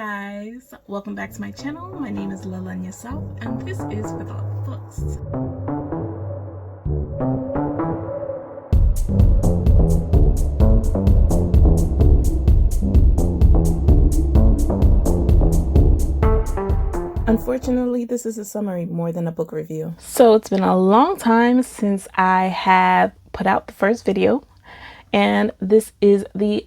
guys, welcome back to my channel. My name is Lila Yourself, and this is Without Books. Unfortunately, this is a summary more than a book review. So it's been a long time since I have put out the first video, and this is the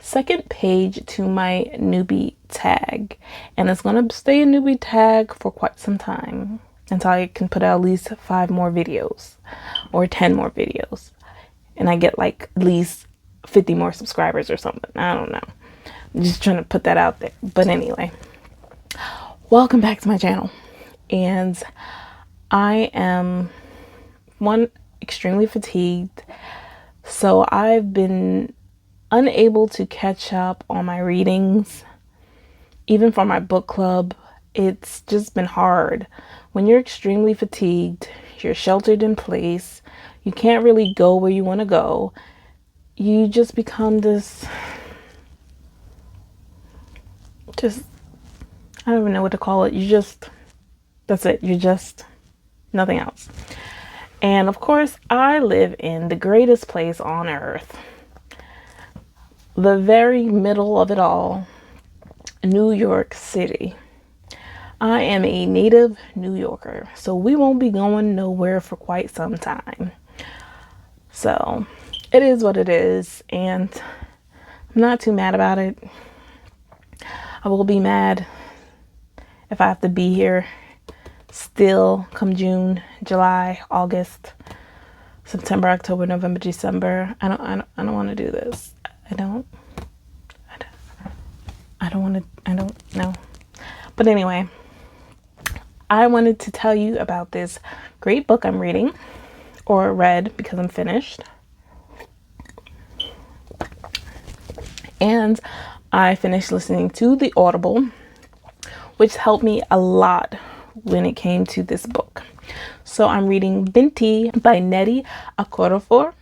second page to my newbie tag, and it's gonna stay a newbie tag for quite some time until I can put out at least 5 more videos or 10 more videos and I get like at least 50 more subscribers or something. I don't know, I'm just trying to put that out there. But anyway, welcome back to my channel, and I am extremely fatigued, so I've been unable to catch up on my readings. Even for my book club, it's just been hard. When you're extremely fatigued, you're sheltered in place, you can't really go where you want to go, you just become this, I don't even know what to call it. That's it. You're just nothing else. And of course, I live in the greatest place on earth, the very middle of it all, New York City. I am a native New Yorker, so we won't be going nowhere for quite some time. So it is what it is, and I'm not too mad about it. I will be mad if I have to be here still come June, July, August, September, October, November, December. I don't want to do this. I don't know. But anyway, I wanted to tell you about this great book I'm reading, or read because I'm finished. And I finished listening to the Audible, which helped me a lot when it came to this book. So I'm reading Binti by Nedi Okorafor,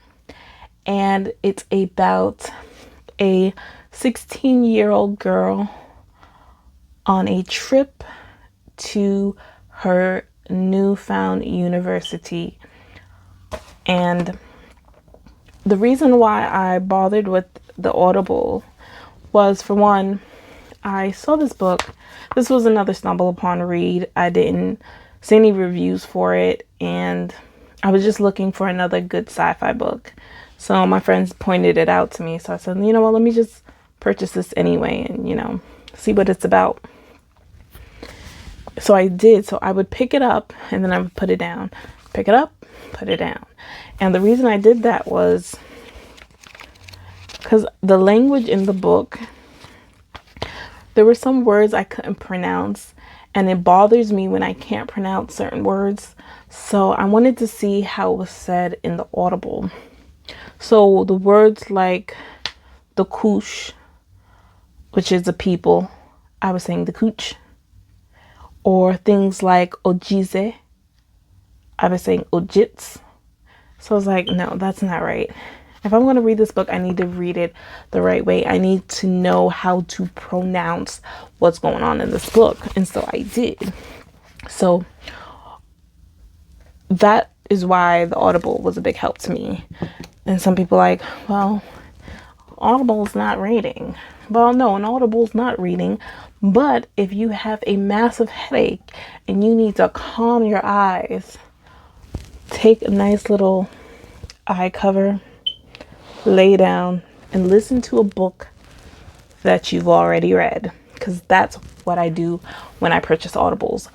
and it's about a 16-year-old girl on a trip to her newfound university. And the reason why I bothered with the Audible was, for one, I saw this book. This was another stumble upon read. I didn't see any reviews for it, and I was just looking for another good sci-fi book. So my friends pointed it out to me, so I said, you know what, let me just purchase this anyway and, see what it's about. So I did. So I would pick it up and then I would put it down. Pick it up, put it down. And the reason I did that was because the language in the book, there were some words I couldn't pronounce, and it bothers me when I can't pronounce certain words. So I wanted to see how it was said in the Audible. So the words like the Kush, which is the people, I was saying the Cooch. Or things like Ojize, I was saying Ojits. So I was like, no, that's not right. If I'm going to read this book, I need to read it the right way. I need to know how to pronounce what's going on in this book. And so I did. So that is why the Audible was a big help to me. And some people are like, well, Audible's not reading. Well, no, an Audible's not reading. But if you have a massive headache and you need to calm your eyes, take a nice little eye cover, lay down, and listen to a book that you've already read. Because that's what I do when I purchase Audibles.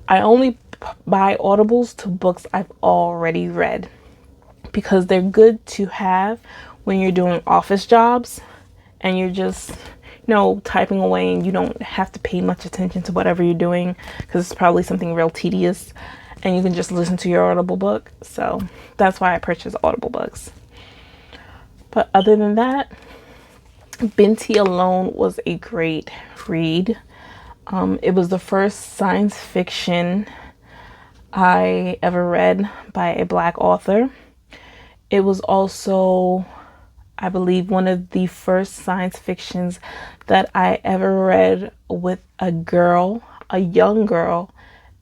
I only buy Audibles to books I've already read, because they're good to have when you're doing office jobs and you're just, typing away, and you don't have to pay much attention to whatever you're doing because it's probably something real tedious, and you can just listen to your Audible book. So that's why I purchase Audible books. But other than that, Binti alone was a great read. It was the first science fiction I ever read by a Black author. It was also, I believe one of the first science fictions that I ever read with a girl, a young girl,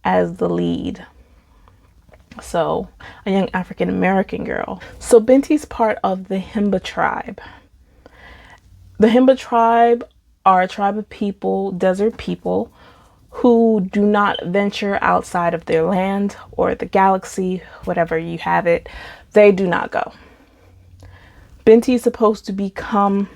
as the lead. So, a young African American girl. So, Binti's part of the Himba tribe. The Himba tribe are a tribe of people, desert people, who do not venture outside of their land or the galaxy, whatever you have it. They do not go. Binti is supposed to become,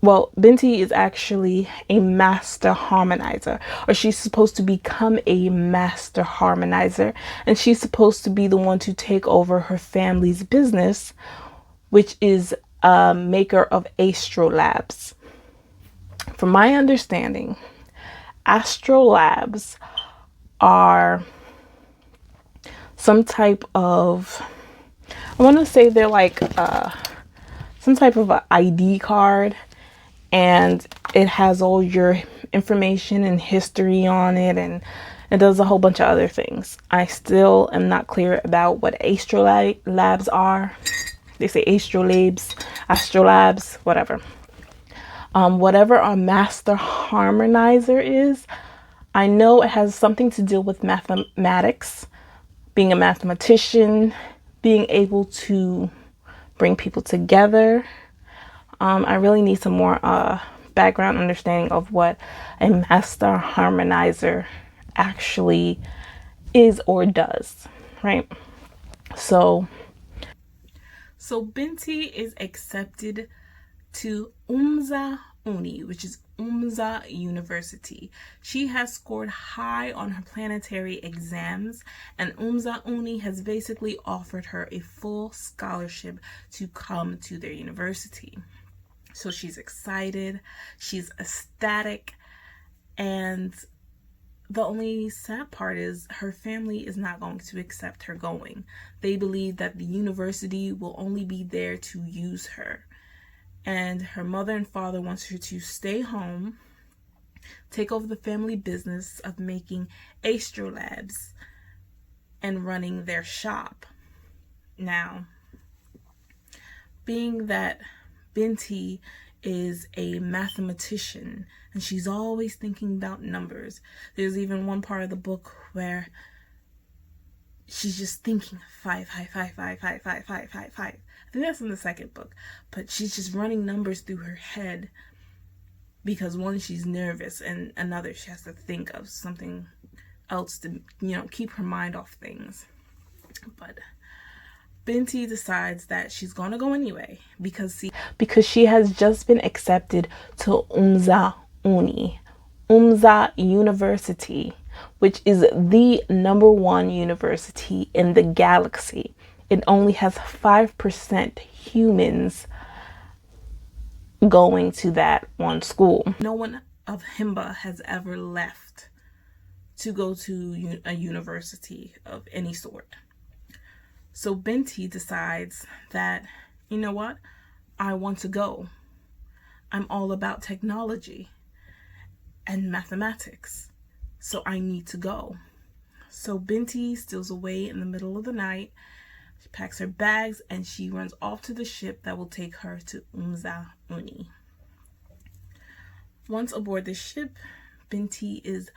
well, Binti is actually a master harmonizer, or she's supposed to become a master harmonizer, and she's supposed to be the one to take over her family's business, which is a maker of astrolabs. From my understanding, astrolabs are some type of, I want to say they're like some type of a ID card, and it has all your information and history on it, and it does a whole bunch of other things. I still am not clear about what astrolabs are. They say astrolabs, whatever. Whatever our master harmonizer is, I know it has something to do with mathematics, being a mathematician, being able to bring people together. I really need some more background understanding of what a master harmonizer actually is or does, right? So Binti is accepted to Umza Uni, which is Umza University. She has scored high on her planetary exams, and Umza Uni has basically offered her a full scholarship to come to their university. So she's excited, she's ecstatic, and the only sad part is her family is not going to accept her going. They believe that the university will only be there to use her. And her mother and father wants her to stay home, take over the family business of making astrolabs and running their shop. Now, being that Binti is a mathematician and she's always thinking about numbers. There's even one part of the book where she's just thinking 5. I think that's in the second book, but she's just running numbers through her head because one, she's nervous, and another, she has to think of something else to, keep her mind off things. But Binti decides that she's gonna go anyway because she has just been accepted to Umza Uni, Umza University, which is the #1 university in the galaxy. It only has 5% humans going to that one school. No one of Himba has ever left to go to a university of any sort. So Binti decides that, you know what? I want to go. I'm all about technology and mathematics, so I need to go. So Binti steals away in the middle of the night. She packs her bags and she runs off to the ship that will take her to Umza Uni. Once aboard the ship, Binti is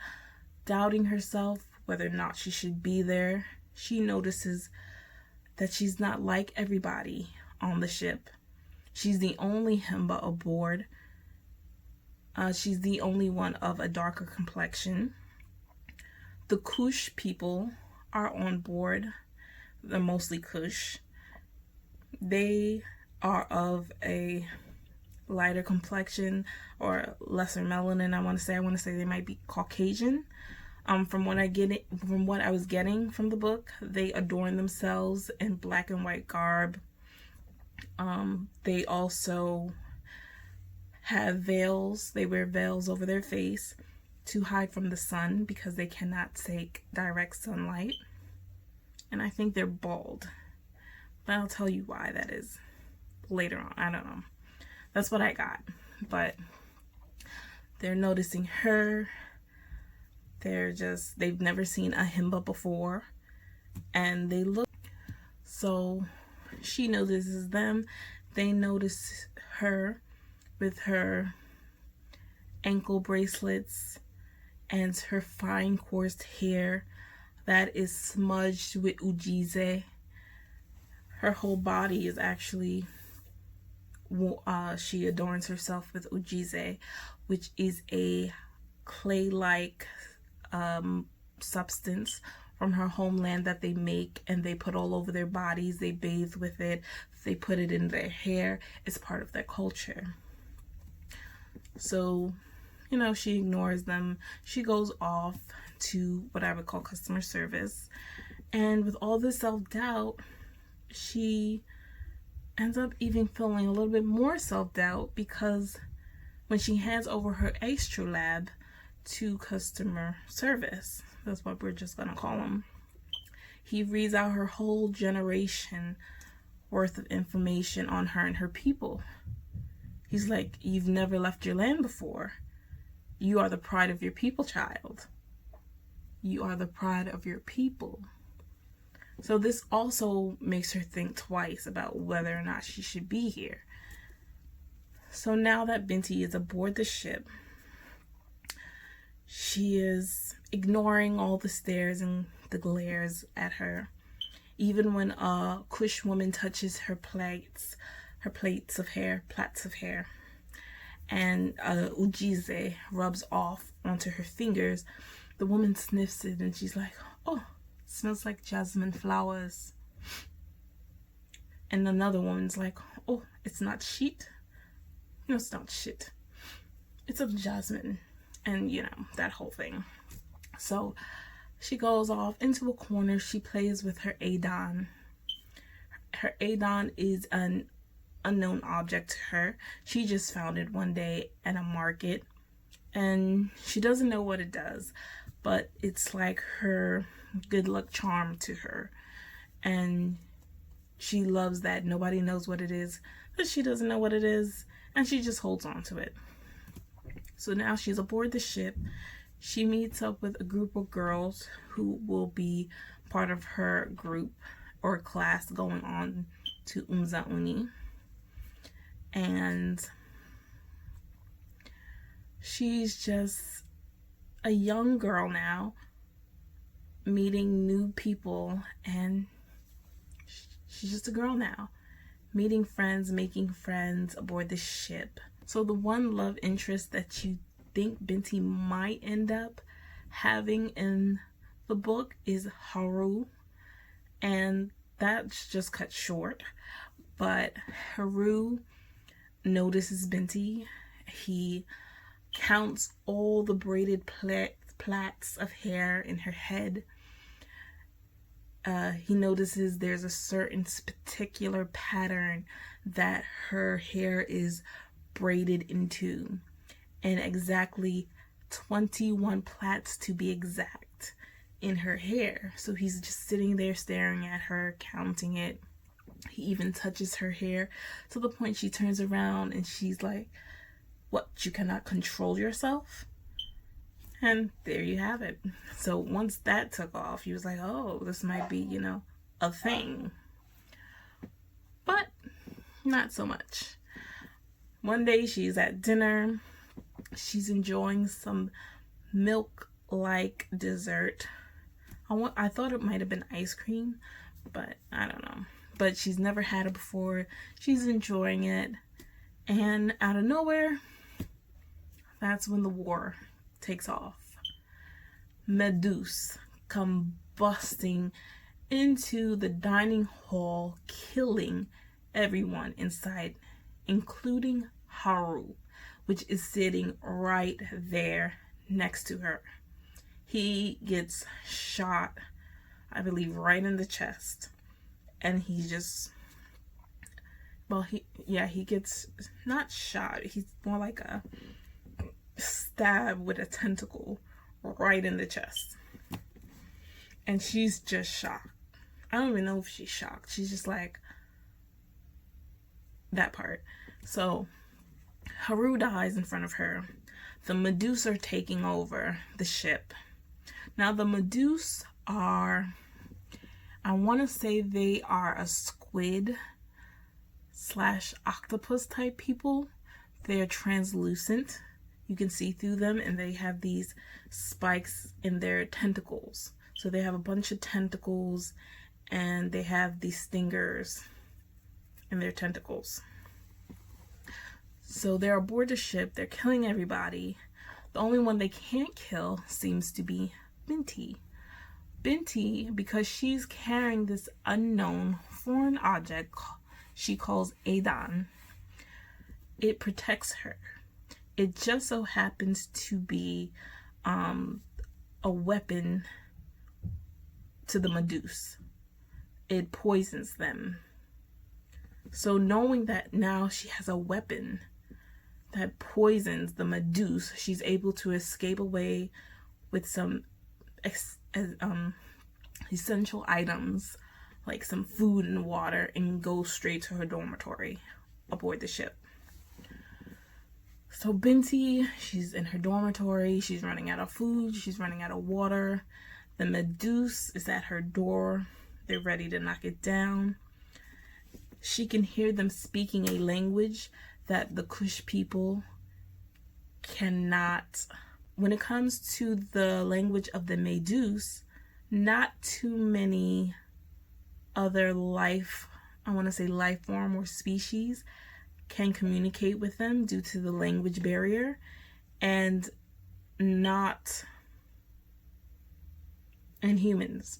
doubting herself whether or not she should be there. She notices that she's not like everybody on the ship. She's the only Himba aboard. She's the only one of a darker complexion. The Kush people are on board. They're mostly Kush. They are of a lighter complexion or lesser melanin. I want to say they might be Caucasian. From what I was getting from the book, they adorn themselves in black and white garb. They also have veils. They wear veils over their face to hide from the sun because they cannot take direct sunlight. And I think they're bald. But I'll tell you why that is later on. I don't know. That's what I got. But they're noticing her. They've never seen a Himba before. And they look. So she notices them. They notice her with her ankle bracelets and her fine coarse hair that is smudged with ujize. Her whole body is actually, she adorns herself with ujize, which is a clay-like substance from her homeland that they make and they put all over their bodies. They bathe with it. They put it in their hair. It's part of their culture. So, you know, she ignores them. She goes off to what I would call customer service. And with all this self-doubt, she ends up even feeling a little bit more self-doubt, because when she hands over her astrolabe to customer service, that's what we're just gonna call him, he reads out her whole generation worth of information on her and her people. He's like, you've never left your land before. You are the pride of your people, child. You are the pride of your people. So this also makes her think twice about whether or not she should be here. So now that Binti is aboard the ship, she is ignoring all the stares and the glares at her. Even when a Kush woman touches her plaits of hair, and ujize rubs off onto her fingers, the woman sniffs it and she's like, oh, it smells like jasmine flowers. And another woman's like, oh, it's not shit. No, it's not shit. It's of jasmine. And, you know, that whole thing. So she goes off into a corner. She plays with her Adon. Her Adon is an unknown object to her. She just found it one day at a market. And she doesn't know what it does. But it's like her good luck charm to her. And she loves that nobody knows what it is. But she doesn't know what it is. And she just holds on to it. So now she's aboard the ship. She meets up with a group of girls who will be part of her group or class going on to Umzauni. And she's just a young girl now, meeting new people, and she's just a girl now, meeting friends, making friends aboard the ship. So the one love interest that you think Binti might end up having in the book is Haru, and that's just cut short. But Haru notices Binti. He counts all the braided plaits of hair in her head. He notices there's a certain particular pattern that her hair is braided into, and exactly 21 plaits to be exact in her hair. So he's just sitting there staring at her, counting it. He even touches her hair to the point she turns around and she's like, what, you cannot control yourself? And there you have it. So once that took off, he was like, oh, this might be, you know, a thing. But not so much. One day she's at dinner. She's enjoying some milk-like dessert. I thought it might have been ice cream, but I don't know. But she's never had it before. She's enjoying it. And out of nowhere, that's when the war takes off. Meduse come busting into the dining hall, killing everyone inside, including Haru, which is sitting right there next to her. He gets shot, I believe, right in the chest. And he just, well, he gets not shot. He's more like a stab with a tentacle right in the chest. And she's just shocked. I don't even know if she's shocked. She's just like, that part. So Haru dies in front of her. The Meduse are taking over the ship. Now the Meduse are, I want to say they are a squid squid / octopus type people. They're translucent. You can see through them, and they have these spikes in their tentacles. So they have a bunch of tentacles, and they have these stingers in their tentacles. So they're aboard the ship. They're killing everybody. The only one they can't kill seems to be Binti. Binti, because she's carrying this unknown foreign object she calls Adan, it protects her. It just so happens to be a weapon to the Medusa. It poisons them. So knowing that now she has a weapon that poisons the Medusa, she's able to escape away with some essential items like some food and water and go straight to her dormitory aboard the ship. So Binti, she's in her dormitory. She's running out of food. She's running out of water. The Medusa is at her door. They're ready to knock it down. She can hear them speaking a language that the Kush people cannot. When it comes to the language of the Medusa, not too many other life form or species can communicate with them due to the language barrier, and not in humans,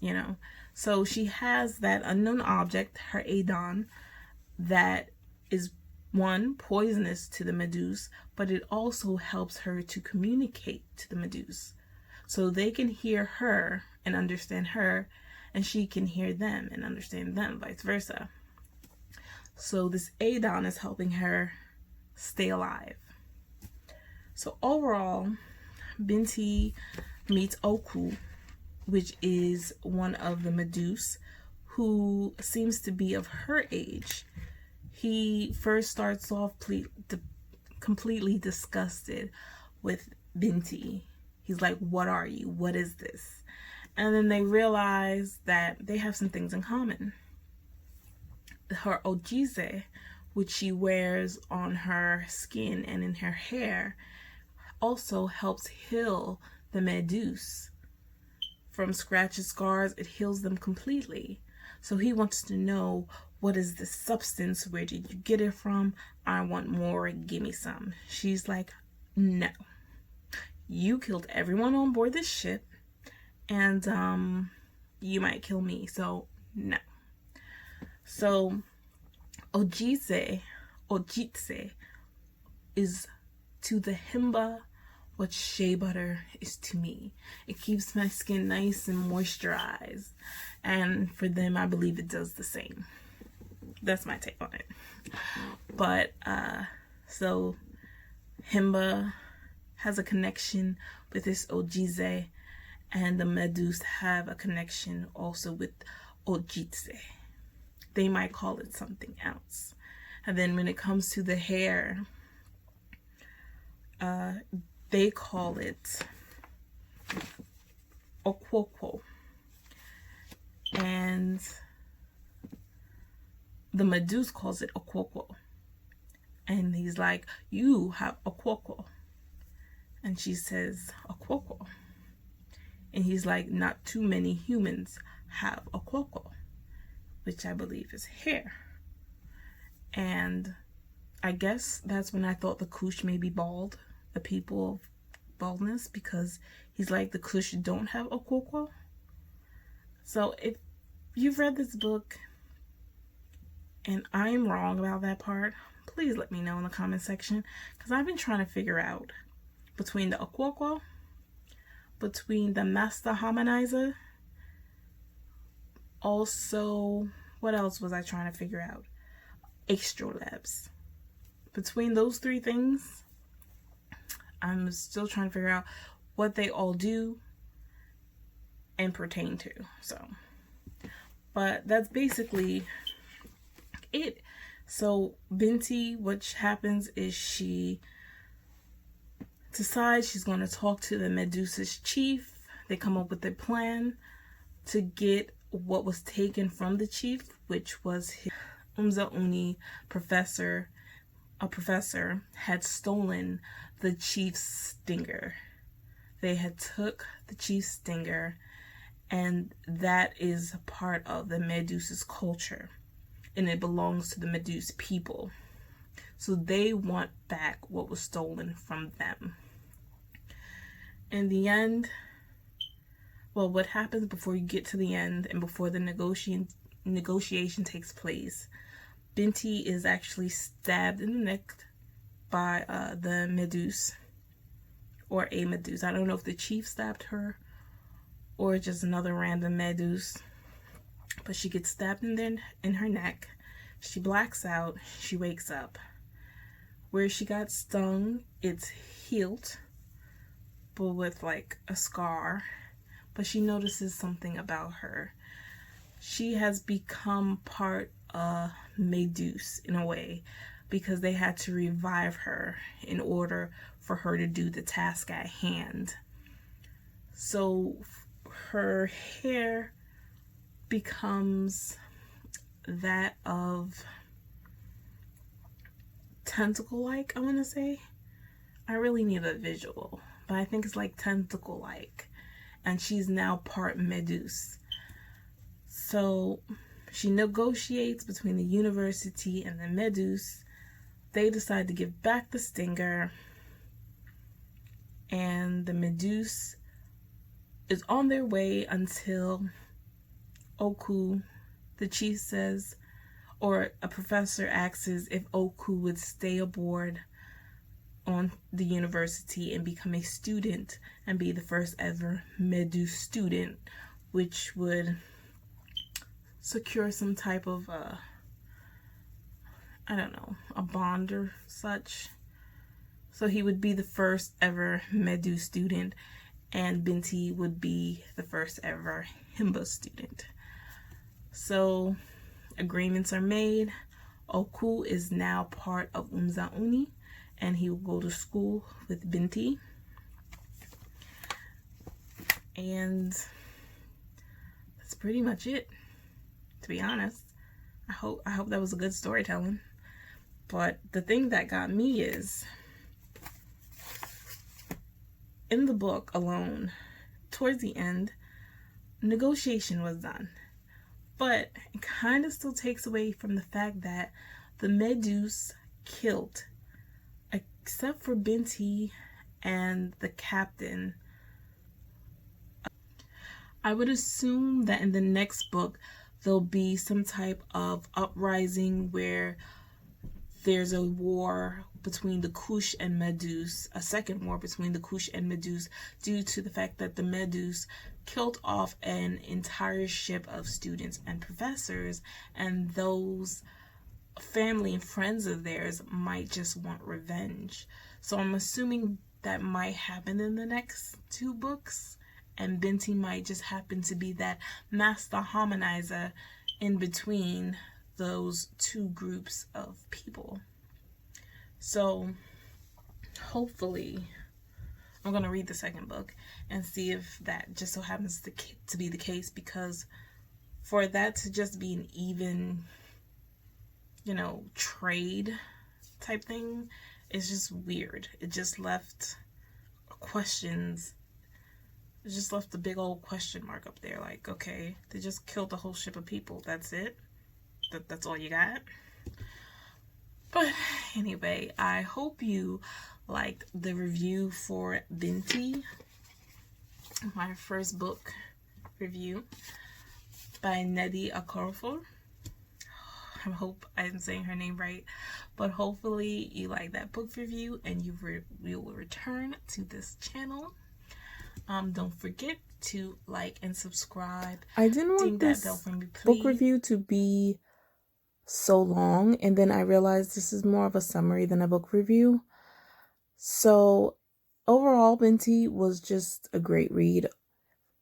So she has that unknown object, her Adan, that is one, poisonous to the Medusa, but it also helps her to communicate to the Medusa. So they can hear her and understand her, and she can hear them and understand them, vice versa. So this Adan is helping her stay alive. So overall, Binti meets Oku, which is one of the Medusa, who seems to be of her age. He first starts off completely disgusted with Binti. He's like, what are you? What is this? And then they realize that they have some things in common. Her ojize, which she wears on her skin and in her hair, also helps heal the Medusa. From scratches, scars, it heals them completely. So he wants to know, what is this substance? Where did you get it from? I want more. Give me some. She's like, no. You killed everyone on board this ship, and you might kill me, so no. So Ojitse is to the Himba what shea butter is to me. It keeps my skin nice and moisturized, and for them, I believe it does the same. That's my take on it. But so Himba has a connection with this Ojize, and the Medusa have a connection also with Ojitse. They might call it something else. And then when it comes to the hair, they call it Okorafor. And the Medusa calls it Okorafor. And he's like, you have Okorafor. And she says, Okorafor. And he's like, not too many humans have Okorafor, which I believe is hair. And I guess that's when I thought the Kush may be bald, the people of baldness, because he's like, the Kush don't have Okorafor. So if you've read this book and I'm wrong about that part, please let me know in the comment section, because I've been trying to figure out between the Okorafor, between the Master Harmonizer, also, what else was I trying to figure out? Astrolabs. Between those three things, I'm still trying to figure out what they all do and pertain to. But that's basically it. So Binti, what happens is she decides she's going to talk to the Medusa's chief. They come up with a plan to get what was taken from the chief, which was his Umzauni professor. A professor had stolen the chief's stinger. They had took the chief's stinger, and that is part of the Medusa's culture, and it belongs to the Medusa people. So they want back what was stolen from them. In the end, well, what happens before you get to the end and before the negotiation takes place, Binti is actually stabbed in the neck by the Medusa, or a Medusa. I don't know if the chief stabbed her or just another random Medusa, but she gets stabbed in her neck. She blacks out. She wakes up. Where she got stung, it's healed, but with like a scar. But she notices something about her. She has become part of Medusa in a way, because they had to revive her in order for her to do the task at hand. So her hair becomes that of tentacle-like, I want to say. I really need a visual, but I think it's like tentacle-like. And she's now part Medusa. So she negotiates between the university and the Medusa. They decide to give back the stinger, and the Medusa is on their way until Oku, the chief, says, or a professor asks if Oku would stay aboard on the university and become a student and be the first ever Medusa student, which would secure some type of I don't know, a bond or such. So he would be the first ever Medusa student, and Binti would be the first ever Himba student. So agreements are made. Oku is now part of Umzauni, and he will go to school with Binti. And that's pretty much it, to be honest. I hope that was a good storytelling. But the thing that got me is, in the book alone, towards the end, negotiation was done. But it kind of still takes away from the fact that the Medusa killed, except for Binti and the captain. I would assume that in the next book, there'll be some type of uprising where there's a war between the Kush and Medusa, a second war between the Kush and Medusa, due to the fact that the Medusa killed off an entire ship of students and professors, and those family and friends of theirs might just want revenge. So I'm assuming that might happen in the next two books, and Binti might just happen to be that master harmonizer in between those two groups of people. So hopefully I'm going to read the second book and see if that just so happens to be the case, because for that to just be an even, trade type thing is just weird. It just left questions. It just left a big old question mark up there. Like, okay, they just killed a whole ship of people. That's it? That's all you got? But anyway, I hope you liked the review for Binti, my first book review by Nedi Okorafor. I hope I'm saying her name right, but hopefully you like that book review and you will return to this channel. Don't forget to like and subscribe. I didn't want this book review to be so long, and then I realized this is more of a summary than a book review. So overall, Binti was just a great read,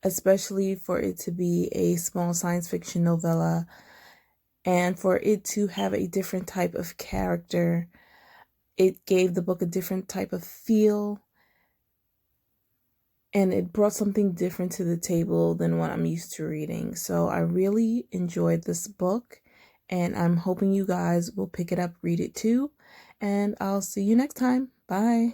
especially for it to be a small science fiction novella and for it to have a different type of character. It gave the book a different type of feel, and it brought something different to the table than what I'm used to reading. So I really enjoyed this book, and I'm hoping you guys will pick it up, read it too, and I'll see you next time. Bye.